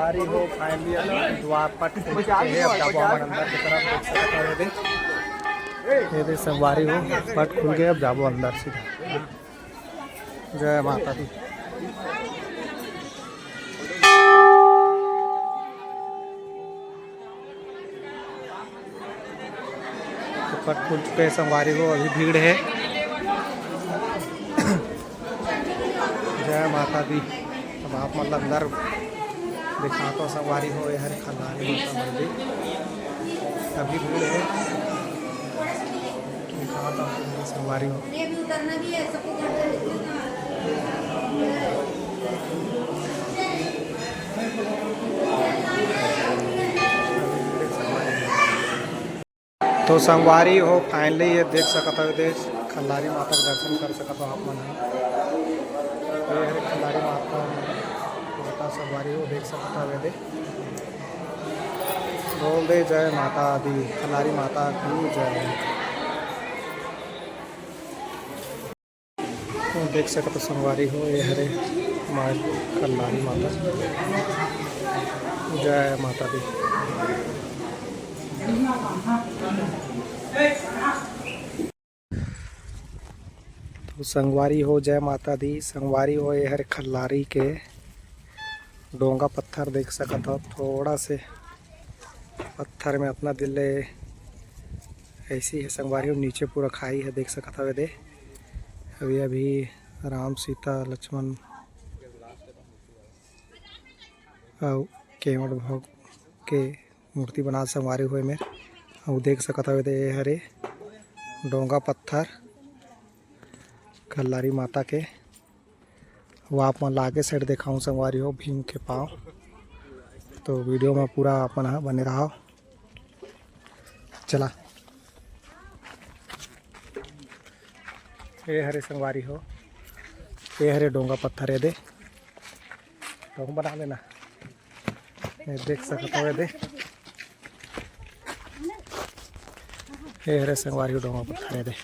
संगवारी हो फाइनली द्वारपट है अब जाबो हमन अंदर की तरफ देख सकते हो। ये संगवारी हो पट खुल गए, अब जाबो अंदर सीधा। जय माता दी। तो पट खुल चुके हैं संगवारी हो, अभी भीड़ है। जय माता दी। अब आप मतलब अंदर दिखा तो संगवारी हो यह खल्लारी माता मंदिर, अभी भीड़ है। दिखा तो संगवारी हो। तो संगवारी हो फाइनली ये देख सकते हो, देश खल्लारी माता का दर्शन कर सकते हो आप मन। ये खल्लारी माता संगवारी हो देख सकते हो। दे बोल दे जय माता दी, खल्लारी माता की जय। तो देख सकते संगवारी हो ये हरे माँ खल्लारी माता। जय माता दी। तो संगवारी हो जय माता दी। संगवारी हो ये हरे खल्लारी के डोंगा पत्थर देख सकते हो। थोड़ा से पत्थर में अपना दिल ऐसी है संगवारी हो। नीचे पूरा खाई है देख सकते हो। दे अभी अभी राम सीता लक्ष्मण और केवट भोग के मूर्ति बना संगवारी हुए में और देख सकते हो। दे हरे डोंगा पत्थर खल्लारी माता के। वो आप मन लागे साइड दिखाऊँ संगवारी हो भीम के पाँव। तो वीडियो में पूरा अपन बने रहा। चला ये हरे संगवारी हो, ये हरे डोंगा पत्थर है। दे डोंग बना लेना, ये देख सकते हो। दे ये हरे संगवारी हो डोंगा पत्थर है। दे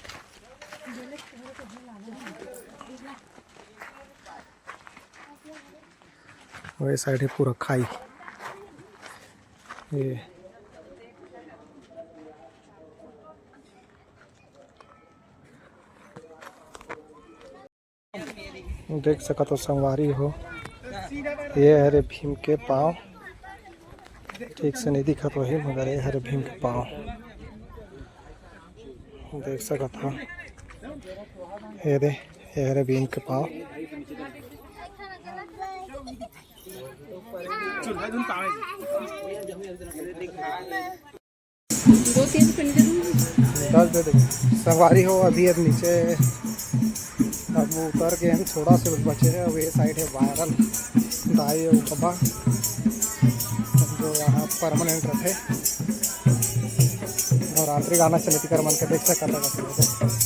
वही साइड है पूरा खाई। ये देख सकते हो संगवारी हो, ये हरे भीम के पाँव। ठीक से नहीं दिखा तो है मगर ये हरे भीम के पाँव देख सकते हो। ये दे ये हरे भीम के पाँव। दे दे संगवारी हो अभी अब नीचे अब उतर गए हैं। थोड़ा से बचे हैं। अब ये साइड है वायरल दाई उपबा जो यहाँ परमानेंट रखे और रात्रि गाना चले कर मन के देख सकते।